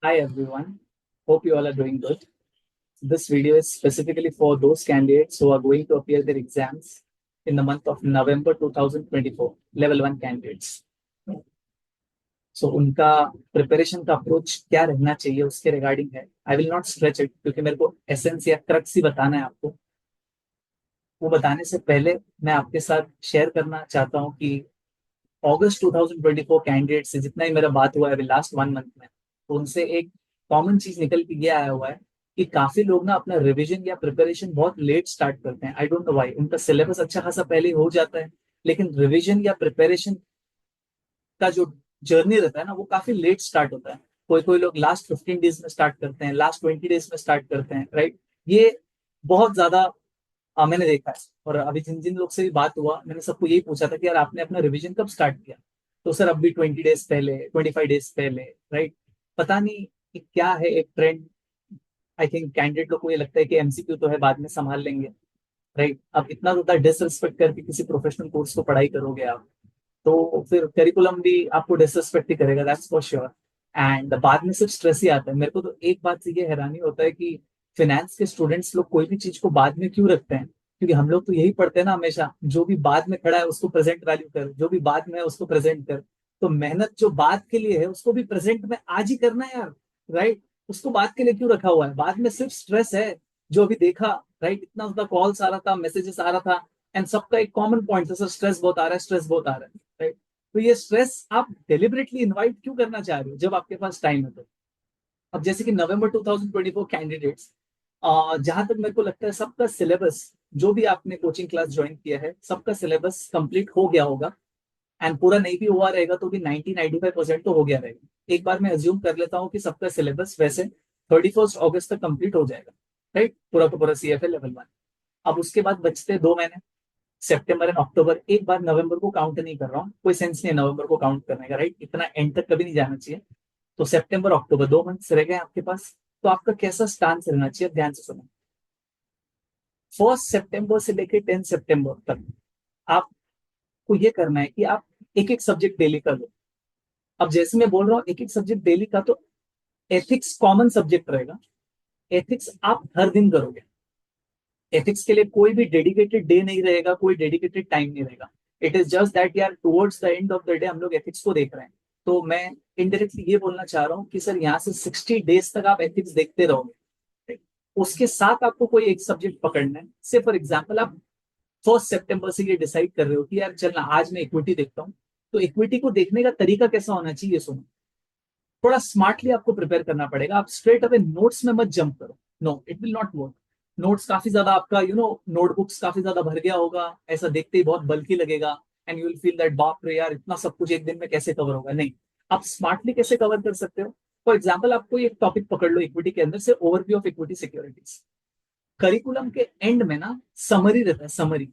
Hi everyone, hope you all are doing good. This video is specifically for those candidates who are going to appear their exams in the month of November 2024, level 1 candidates. So उनका preparation का approach क्या रहना चाहिए उसके regarding है. I will not stretch it क्योंकि मेरे को एसेंस या क्रक्स ही बताना है आपको. वो बताने से पहले मैं आपके साथ शेयर करना चाहता हूँ कि अगस्त 2024 कैंडिडेट से जितना ही मेरा बात हुआ है अभी लास्ट 1 मंथ में, तो उनसे एक कॉमन चीज निकल के ये आया हुआ है कि काफी लोग ना अपना रिवीजन या प्रिपरेशन बहुत लेट स्टार्ट करते हैं. I don't know why. उनका सिलेबस अच्छा खासा पहले ही हो जाता है, लेकिन रिवीजन या प्रिपरेशन का जो जर्नी रहता है ना वो काफी लेट स्टार्ट होता है. कोई कोई लोग लास्ट 15 डेज में स्टार्ट करते हैं, लास्ट 20 डेज में स्टार्ट करते हैं, राइट. ये बहुत ज्यादा मैंने देखा है. और अभी जिन जिन लोग से भी बात हुआ मैंने सबको यही पूछा था कि यार आपने अपना रिवीजन कब स्टार्ट किया. तो सर अब भी 20 डेज पहले, 25 डेज पहले, राइट. पता नहीं कि क्या है एक ट्रेंड. आई थिंक कैंडिडेट लोग को ये लगता है कि एमसीक्यू तो है, बाद में संभाल लेंगे, राइट. अब इतना ज्यादा डिसरिस्पेक्ट करके किसी प्रोफेशनल कोर्स को पढ़ाई करोगे आप, तो फिर करिकुलम भी आपको डिसरिस्पेक्ट ही करेगा, दैट्स फॉर श्योर. एंड बाद में सिर्फ स्ट्रेस ही आता है. मेरे को तो एक बात से ये हैरानी होता है कि फाइनेंस के स्टूडेंट्स लोग कोई भी चीज को बाद में क्यों रखते हैं. क्योंकि हम लोग तो यही पढ़ते हैं ना हमेशा, जो भी बाद में खड़ा है उसको प्रेजेंट वैल्यू कर, जो भी बाद में है उसको प्रेजेंट कर. तो मेहनत जो बाद के लिए है उसको भी प्रेजेंट में आज ही करना है यार, राइट. उसको बाद के लिए क्यों रखा हुआ है. बाद में सिर्फ स्ट्रेस है. जो अभी देखा, राइट, इतना ज्यादा कॉल्स आ रहा था, मैसेजेस आ रहा था, एंड सबका एक कॉमन पॉइंट था, सर स्ट्रेस बहुत आ रहा है, स्ट्रेस बहुत आ रहा है, राइट. तो ये स्ट्रेस आप डेलिबरेटली इनवाइट क्यों करना चाह रहे हो जब आपके पास टाइम है तो. अब जैसे कि नवंबर 2024 कैंडिडेट्स, जहां तक मेरे को लगता है सबका सिलेबस, जो भी आपने कोचिंग क्लास ज्वाइन किया है सबका सिलेबस कंप्लीट हो गया होगा. एंड पूरा नहीं भी हुआ रहेगा तो भी 90-95% तो हो गया रहेगा. एक बार मैं अज्यूम कर लेता हूँ कि सबका सिलेबस वैसे 31 अगस्त तक कंप्लीट हो जाएगा, राइट, पूरा का पूरा सीएफए लेवल 1. अब उसके बाद बचते 2 महीने, सितंबर एंड अक्टूबर. एक बार नवंबर को काउंट नहीं कर रहा हूँ, कोई सेंस नहीं है नवंबर को काउंट करने का, राइट. इतना एंड तक कभी नहीं जाना चाहिए. तो सितंबर अक्टूबर 2 मंथ्स रह गए आपके पास. तो आपका कैसा स्टांस रहना चाहिए, ध्यान से सुनो. 1 सितंबर से लेकर 10 सितंबर तक आपको ये करना है कि आप एक एक सब्जेक्ट डेली कर लो. अब जैसे मैं बोल रहा हूँ एक एक सब्जेक्ट डेली का, तो एथिक्स कॉमन सब्जेक्ट रहेगा. एथिक्स आप हर दिन करोगे. एथिक्स के लिए कोई भी डेडिकेटेड डे नहीं रहेगा, कोई डेडिकेटेड टाइम नहीं रहेगा. इट इज जस्ट दैट यार towards the end of the day हम लोग एथिक्स को देख रहे हैं. तो मैं इनडायरेक्टली ये बोलना चाह रहा हूँ कि सर यहाँ से 60 डेज तक आप एथिक्स देखते रहोगे. उसके साथ आपको कोई एक सब्जेक्ट पकड़ना है. से फॉर एग्जाम्पल आप 1 सितंबर से ये डिसाइड कर रहे हो कि यार चलना आज मैं इक्विटी देखता हूँ. तो इक्विटी को देखने का तरीका कैसा होना चाहिए, सुनो. थोड़ा स्मार्टली आपको प्रिपेयर करना पड़ेगा. आप स्ट्रेट अवे नोट्स में मत जंप करो. No, it will not work. Notes काफी ज्यादा आपका नोटबुक्स काफी ज्यादा भर गया होगा, ऐसा देखते ही बहुत बल्की लगेगा. And you will feel that बाप रे यार इतना सब कुछ एक दिन में कैसे कवर होगा. नहीं, आप स्मार्टली कैसे कवर कर सकते हो. फॉर एग्जाम्पल आप कोई एक टॉपिक पकड़ लो इक्विटी के अंदर से, overview of equity securities. Curriculum के एंड में ना समरी रहता है, समरी.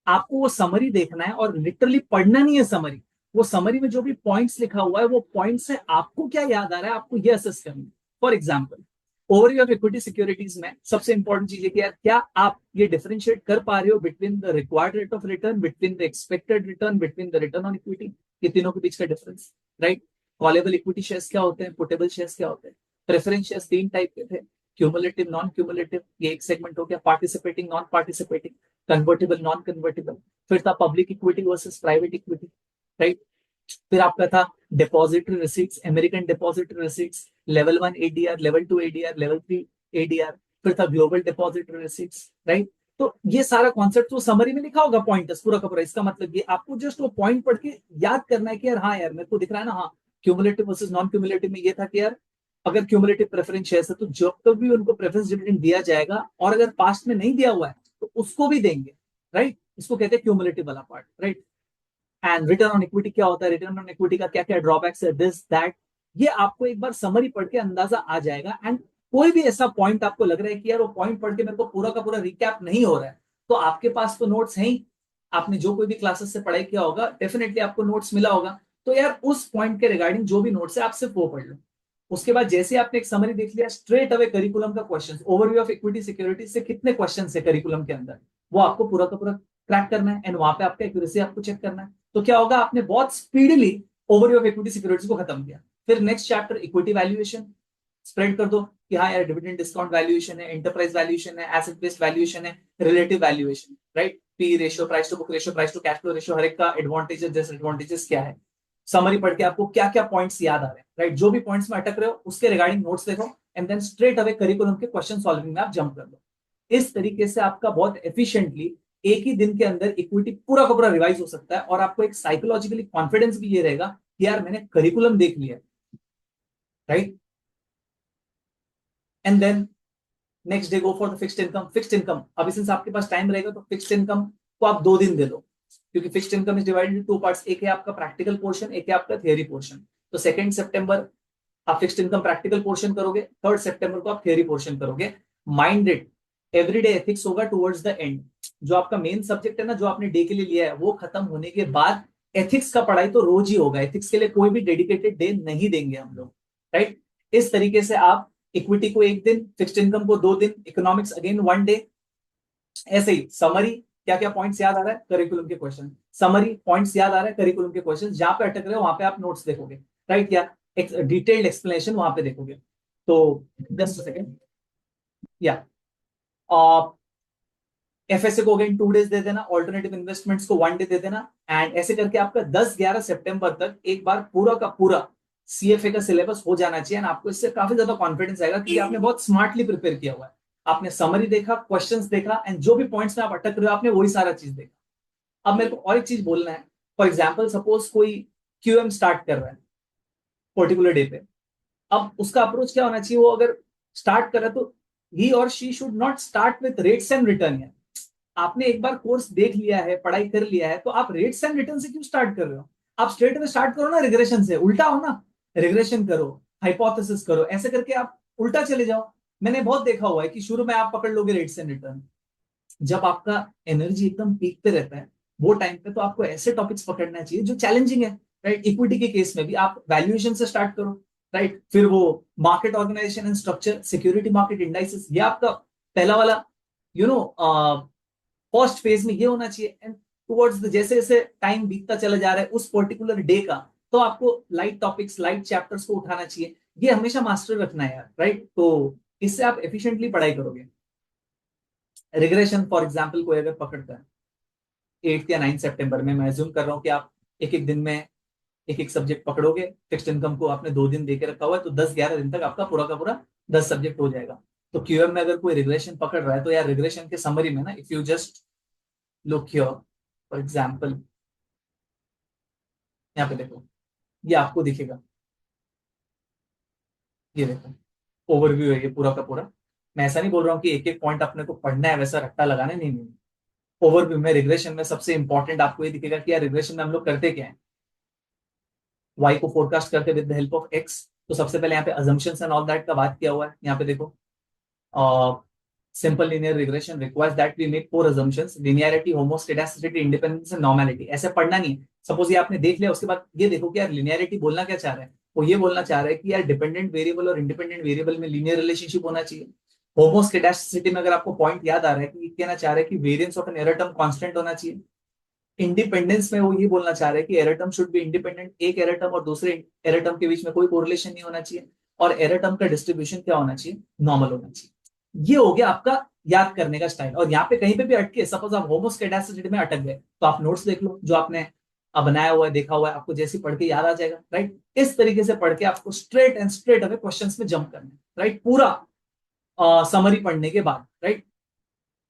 आपको वो समरी देखना है और लिटरली पढ़ना नहीं है समरी. वो समरी में जो भी पॉइंट्स लिखा हुआ है वो पॉइंट से आपको क्या याद आ रहा है आपको ये असेस करना है. For example overview of equity securities में सबसे इंपॉर्टेंट चीज है कि यार क्या आप ये डिफरेंशिएट कर पा रहे हो between the required rate of return, between the expected return, between the return on equity. ये तीनों के बीच का difference, right. Callable equity shares क्या होते हैं, पुटेबल शेयर्स क्या होते हैं. प्रेफरेंस शेयर्स 3 टाइप के थे, क्यूमुलेटिव, नॉन क्यूमुलेटिव, ये एक सेगमेंट हो गया. Participating, non participating, convertible, non convertible. फिर था public equity versus private equity, right. फिर आपका था depository receipts, American depository receipts, level 1 ADR, level 2 ADR, level 3 ADR. फिर था ग्लोबल डिपॉजिटरी रिसीट्स, राइट. तो ये सारा कॉन्सेप्ट वो समरी में लिखा होगा पॉइंटर्स पूरा का पूरा. इसका मतलब ये आपको जस्ट वो पॉइंट पढ़ के याद करना है कि यार हाँ यार मेरे को दिख रहा है ना, हाँ क्यूमुलेटिव वर्सेस नॉन क्यूमुलेटिव में ये था कि यार अगर क्यूमुलेटिव प्रेफरेंस शेयर है तो जब तक भी उनको प्रेफरेंस डिविडेंड दिया जाएगा, और अगर पास्ट में नहीं दिया हुआ है तो उसको भी देंगे, राइट. इसको कहते हैं क्यूमुलेटिव वाला part, right. And return on equity क्या होता है, रिटर्न ऑन इक्विटी का क्या क्या ड्रॉबैक्स है, दिस दैट. ये आपको एक बार समरी पढ़ के अंदाजा आ जाएगा. एंड कोई भी ऐसा पॉइंट आपको लग रहा है कि यार वो पॉइंट पढ़ के मेरे को पूरा का पूरा रिकैप नहीं हो रहा है, तो आपके पास तो नोट्स हैं ही. आपने जो कोई भी क्लासेस से पढ़ाई किया होगा डेफिनेटली आपको नोट्स मिला होगा. तो यार उस पॉइंट के रिगार्डिंग जो भी नोट्स है आप सिर्फ वो पढ़ लो. उसके बाद जैसे आपने एक समरी देख लिया, स्ट्रेट अवे करिकुलम का question, overview of equity security से कितने क्वेश्चन है करिकुलम के अंदर, वो आपको पूरा का पूरा क्रैक करना है. एंड वहां पे आपका एक्यूरेसी आपको चेक करना है. तो क्या होगा, आपने बहुत speedily overview of equity securities को खत्म किया. फिर next chapter equity valuation, spread कर दो कि हाँ यार डिविडेंड डिस्काउंट वैल्यूएशन है, एंटरप्राइज वैल्यूएशन है, एसेट बेस्ड वैल्यूएशन है, relative valuation, right, P ratio, price to book ratio, price to cash flow ratio, हर एक का एडवांटेजेस डिसएडवांटेजेस क्या है, समरी पढ़ के आपको क्या क्या पॉइंट्स याद आ रहे हैं, राइट, जो भी पॉइंट्स में अटक रहे हो उसके रिगार्डिंग नोट्स देखो, and then straight away curriculum के क्वेश्चन सॉल्विंग में आप जंप कर लो। इस तरीके से आपका बहुत एफिशिएंटली एक ही दिन के अंदर इक्विटी पूरा का पूरा रिवाइज हो सकता है, और आपको एक साइकोलॉजिकली कॉन्फिडेंस भी ये रहेगा कि यार मैंने करिकुलम देख लिया, right. And then next day go for the fixed income. Fixed income अभी सिंस आपके पास टाइम रहेगा तो फिक्स्ड इनकम को आप 2 दिन दे दो, क्योंकि fixed income is divided into 2 parts, एक है आपका प्रैक्टिकल पोर्शन, एक है आपका थियरी पोर्शन। तो 2 सितंबर आप फिक्स्ड इनकम प्रैक्टिकल पोर्शन करोगे, 3 सितंबर को आप थियरी पोर्शन करोगे। माइंड इट, एवरीडे एथिक्स होगा टुवर्ड्स द एंड। जो आपका मेन सब्जेक्ट है ना, जो आपने डे के लिए लिया है, वो खत्म होने के बाद एथिक्स का पढ़ाई तो रोज ही होगा। एथिक्स के लिए कोई भी डेडिकेटेड डे नहीं देंगे हम लोग, राइट। इस तरीके से आप इक्विटी को 1 दिन, फिक्स्ड इनकम को 2 दिन, इकोनॉमिक्स अगेन 1 डे। ऐसे ही समरी, क्या क्या पॉइंट्स याद आ रहा है करिकुलम के क्वेश्चन, समरी पॉइंट्स याद आ रहा है करिकुलम के क्वेश्चन, जहां पे अटक रहे हो वहां पे आप नोट्स देखोगे, राइट, या एक डिटेल्ड एक्सप्लेनेशन वहां पे देखोगे। तो जस्ट सेकेंड, या एफएसए को अगेन 2 डेज दे देना, ऑल्टरनेटिव इन्वेस्टमेंट्स को 1 डे दे देना, एंड ऐसे करके आपका 10-11 सितंबर तक एक बार पूरा का पूरा सीएफए का सिलेबस हो जाना चाहिए। एंड आपको इससे काफी ज्यादा कॉन्फिडेंस आएगा क्योंकि आपने बहुत स्मार्टली प्रिपेयर किया हुआ है। आपने समरी देखा, क्वेश्चंस देखा, एंड जो भी पॉइंट्स में आप अटक रहे हो आपने वही सारा चीज देखा। अब मेरे को और एक चीज बोलना है। फॉर एग्जाम्पल सपोज कोई क्यूएम स्टार्ट कर रहा है पर्टिकुलर डे पे, अब उसका अप्रोच क्या होना चाहिए, वो अगर स्टार्ट कर रहा है तो ही और she should not start with rates and return. आपने एक बार कोर्स देख लिया है, पढ़ाई कर लिया है, तो आप रेट्स एंड रिटर्न से क्यों स्टार्ट कर रहे हो? आप स्ट्रेट में स्टार्ट करो ना रिग्रेशन से, उल्टा हो ना, रिग्रेशन करो, हाइपोथेसिस करो, ऐसे करके आप उल्टा चले जाओ। मैंने बहुत देखा हुआ है कि शुरू में आप पकड़ लोगे रेट्स एंड रिटर्न, जब आपका एनर्जी एकदम पीक पे रहता है वो टाइम पे, तो आपको ऐसे टॉपिक्स पकड़ना चाहिए जो चैलेंजिंग है, राइट। इक्विटी के केस में भी आप वैल्यूएशन से स्टार्ट करो, राइट, फिर वो market organisation and structure, security market indices, ये आपका पहला वाला यू नो फर्स्ट फेज में ये होना चाहिए। एंड टुवर्ड्स जैसे जैसे टाइम बीतता चला जा रहा है उस पर्टिकुलर डे का, तो आपको लाइट टॉपिक्स, लाइट चैप्टर्स को उठाना चाहिए। ये हमेशा मास्टर रखना है यार, राइट। तो इससे आप एफिशिएंटली पढ़ाई करोगे। रिग्रेशन फॉर एग्जाम्पल कोई अगर पकड़ता है 8 या 9 सितंबर में, मैं अज्यूम कर रहा हूँ कि आप एक एक दिन में एक एक सब्जेक्ट पकड़ोगे। फिक्स्ड इनकम को आपने 2 दिन देके रखा हुआ है, तो 10-11 दिन तक आपका पूरा का पूरा 10 सब्जेक्ट हो जाएगा। तो क्यूएम में अगर कोई रिग्रेशन पकड़ रहा है तो यार रिग्रेशन के समरी में ना, if you just look here for example, यहाँ पे देखो, ये आपको दिखेगा, ये देखो ओवरव्यू है ये पूरा का पूरा। मैं ऐसा नहीं बोल रहा हूँ कि एक एक पॉइंट अपने को पढ़ना है, वैसा रट्टा लगाना है, नहीं नहीं। ओवरव्यू में रिग्रेशन में सबसे इंपॉर्टेंट आपको ये दिखेगा कि यार रिग्रेशन में हम लोग करते क्या है, वाई को फोरकास्ट करते with the help of x. तो सबसे पहले यहाँ पे अजम्पशंस एंड ऑल दैट का बात किया हुआ है, यहाँ पे देखो। Simple linear regression requires that we make 4 assumptions: linearity, homoscedasticity, independence and normality. ऐसे पढ़ना नहीं है। सपोज ये आपने देख लिया, उसके बाद ये देखो कि यार लिनियरिटी बोलना क्या चाह रहा है। वो ये बोलना चाह रहा है कि यार डिपेंडेंट वेरिएबल और इंडिपेंडेंट वेरिएबल में लीनियर रिलेशनशिप होना चाहिए। होमोस्टेडासिटी में अगर आपको पॉइंट याद आ रहा है कि ये कहना चाह रहा है कि variance of an error term constant होना चाहिए। इंडिपेंडेंस में वो ये बोलना चाह रहा है कि error term should be independent, एक एरर टर्म और दूसरे एरर टर्म के बीच में कोई कोरिलेशन नहीं होना चाहिए, और एरर टर्म का डिस्ट्रीब्यूशन क्या होना चाहिए, नॉर्मल होना चाहिए। ये हो गया आपका याद करने का स्टाइल। और यहाँ पे कहीं पे भी अटके, सपोज आप होमोस्टेडासिटी में अटक गए, तो आप नोट्स देख लो जो आपने बनाया हुआ है, देखा हुआ है, आपको जैसे पढ़ के याद आ जाएगा, राइट। इस तरीके से पढ़ के आपको straight and straight away questions में जंप करना है, राइट, पूरा समरी पढ़ने के बाद, राइट।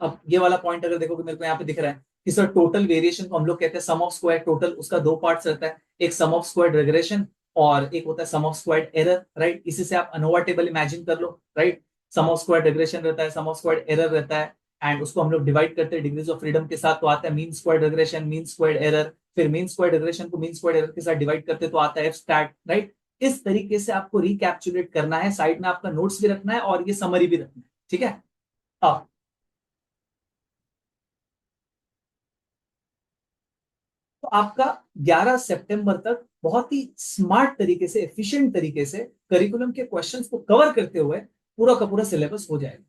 अब ये वाला पॉइंट अगर देखो कि मेरे को यहाँ पे दिख रहा है कि सर टोटल वेरिएशन को हम लोग कहते हैं सम ऑफ स्क्वायर टोटल, उसका 2 पार्ट्स रहता है, एक सम ऑफ स्क्वायर रिग्रेशन और एक होता है sum of square error, right. इसी से आप अनोवा टेबल इमेजिन कर लो, right. Sum of square regression रहता है, सम ऑफ स्क्वायर एरर रहता है, एंड उसको हम लोग डिवाइड करते हैं डिग्रीज ऑफ फ्रीडम के साथ, तो आता है mean square regression, mean square error. फिर मीन स्क्वायर रिग्रेशन को मीन स्क्वायर एरर के साथ डिवाइड करते हैं तो आता है एफ स्टैट, राइट। इस तरीके से आपको रिकैप्चुलेट करना है, साइड में आपका नोट्स भी रखना है और ये समरी भी रखना है, ठीक है। अब तो आपका 11 सितंबर तक बहुत ही स्मार्ट तरीके से, एफिशिएंट तरीके से करिकुलम के क्वेश्चंस को कवर करते हुए पूरा का पूरा सिलेबस हो जाएगा।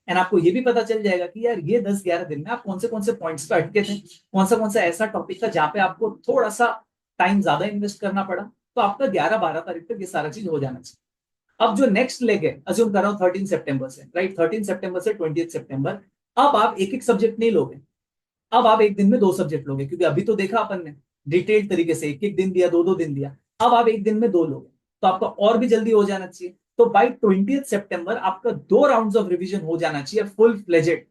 एंड आपको ये भी पता चल जाएगा कि यार ये 10-11 दिन में आप कौन से पॉइंट्स पे अटके थे, कौन सा ऐसा टॉपिक था जहां पे आपको थोड़ा सा टाइम ज्यादा इन्वेस्ट करना पड़ा। तो आपका 11-12 तारीख तक ये सारा चीज हो जाना चाहिए। अब जो नेक्स्ट लेग है, अज्यूम कर रहा हूं 13 सितंबर से, राइट, 13 सितंबर से 20 सितंबर, अब आप एक एक सब्जेक्ट नहीं लोगे, अब आप एक दिन में दो सब्जेक्ट लोगे, क्योंकि अभी तो देखा अपन ने डिटेल्ड तरीके से एक एक दिन दिया, दो दो दिन दिया, अब आप एक दिन में दो लोगे, तो आपका और भी जल्दी हो जाना चाहिए। तो बाई 20 सितंबर आपका दो राउंड्स ऑफ रिवीजन हो जाना चाहिए फुल फ्लेजेड,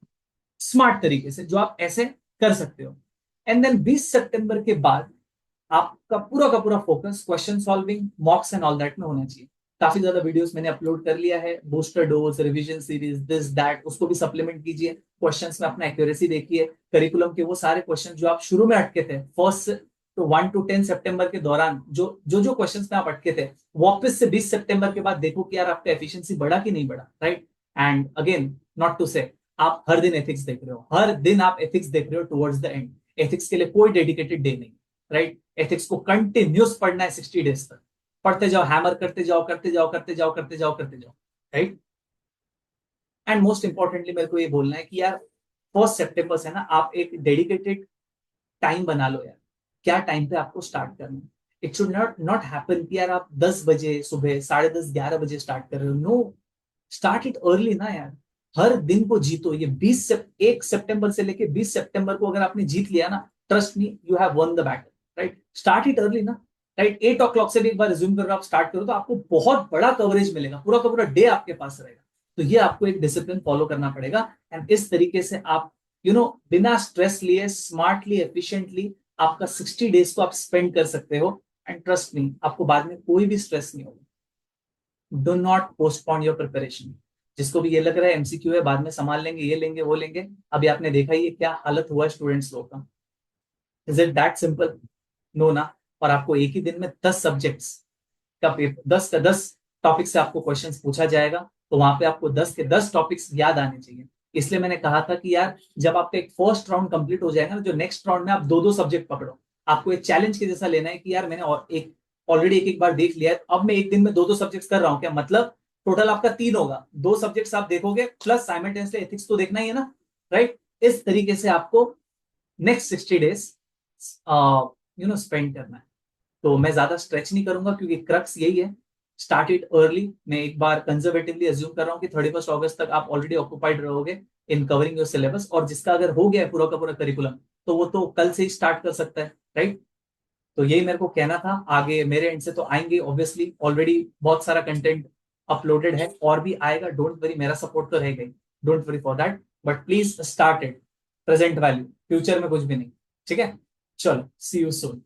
स्मार्ट तरीके से, जो आप ऐसे कर सकते हो। एंड देन 20 सितंबर के बाद आपका पूरा का पूरा focus question solving, मॉक्स and all that में होना चाहिए। काफी ज्यादा वीडियोस मैंने अपलोड कर लिया है, booster dose, revision series, this that, उसको भी सप्लीमेंट कीजिए। क्वेश्चंस में अपना एक्यूरेसी देखिए, करिकुलम के वो सारे क्वेश्चन जो आप शुरू में अटके थे, फर्स्ट तो 1 to 10 सितंबर के दौरान जो क्वेश्चंस में आप अटके थे, वापस से 20 सितंबर के बाद देखो कि यार आपका एफिशिएंसी बढ़ा कि नहीं बढ़ा, right. And again, not to say आप हर दिन एथिक्स देख रहे हो, हर दिन आप एथिक्स देख रहे हो टुवर्ड्स द एंड, एथिक्स के लिए कोई डेडिकेटेड डे नहीं, राइट। एथिक्स को कंटिन्यूस पढ़ना है 60 डेज तक, पढ़ते जाओ, हैमर करते जाओ, करते जाओ, करते जाओ, करते जाओ, करते जाओ, राइट। एंड मोस्ट इंपॉर्टेंटली मेरे को ये बोलना है कि यार 1 सितंबर से ना आप एक डेडिकेटेड टाइम बना लो यार, क्या टाइम पे आपको स्टार्ट करना है। It should not not happen कि यार आप 10 बजे सुबह, 10:30, 11 बजे स्टार्ट कर रहे हो, नो, स्टार्ट इट अर्ली ना यार। हर दिन को जीतो, ये 1 सितंबर से लेके 20 सितंबर को अगर आपने जीत लिया ना, trust me, you have one the battle, right. Start it early ना, राइट। 8 o'clock से भी एक बार रिज्यूम करो, आप स्टार्ट करो, तो आपको बहुत बड़ा कवरेज मिलेगा, पूरा का पूरा डे आपके पास रहेगा। तो ये आपको एक डिसिप्लिन फॉलो करना पड़ेगा। एंड इस तरीके से आप बिना स्ट्रेस लिए, स्मार्टली, एफिशिएंटली आपका 60 डेज को आप स्पेंड कर सकते हो। एंड ट्रस्ट मी, आपको बाद में कोई भी स्ट्रेस नहीं होगा। Do not postpone your preparation. जिसको भी ये लग रहा है एमसीक्यू है, बाद में संभाल लेंगे, ये लेंगे, वो लेंगे, अभी आपने देखा ही है क्या हालत हुआ है स्टूडेंट्स लोग का। Is it that simple? No ना। और आपको एक ही दिन में 10 सब्जेक्ट्स का पेपर, 10 टॉपिक से आपको क्वेश्चंस पूछा जाएगा, तो वहां पे आपको 10 के 10 टॉपिक्स याद आने चाहिए। इसलिए मैंने कहा था कि यार जब आपका एक फर्स्ट राउंड कंप्लीट हो जाएगा ना, जो नेक्स्ट राउंड में आप दो दो सब्जेक्ट पकड़ो। आपको एक चैलेंज के जैसा लेना है कि यार मैंने और एक ऑलरेडी एक एक बार देख लिया है, अब मैं एक दिन में दो दो सब्जेक्ट्स कर रहा हूँ, क्या मतलब टोटल आपका 3 होगा, दो सब्जेक्ट्स आप देखोगे प्लस साइमल्टेनियसली एथिक्स तो देखना ही है ना, राइट। इस तरीके से आपको नेक्स्ट 60 डेज स्पेंड करना है। तो मैं ज्यादा स्ट्रेच नहीं करूंगा, क्योंकि क्रक्स यही है, स्टार्ट इट अर्ली। मैं एक बार कंजर्वेटिवली अज्यूम कर रहा हूँ कि 31 अगस्त तक आप ऑलरेडी ऑक्युपाइड रहोगे इन कवरिंग योर सिलेबस, और जिसका अगर हो गया है पूरा का पूरा करिकुलम, तो वो तो कल से ही स्टार्ट कर सकता है, राइट। तो यही मेरे को कहना था। आगे मेरे एंड से तो आएंगे ऑब्वियसली, ऑलरेडी बहुत सारा कंटेंट अपलोडेड है, और भी आएगा, डोंट वरी, मेरा सपोर्ट तो रहेगा ही, don't worry for that. But please start it, present value, future में कुछ भी नहीं, ठीक है। चलो, सी यू सून।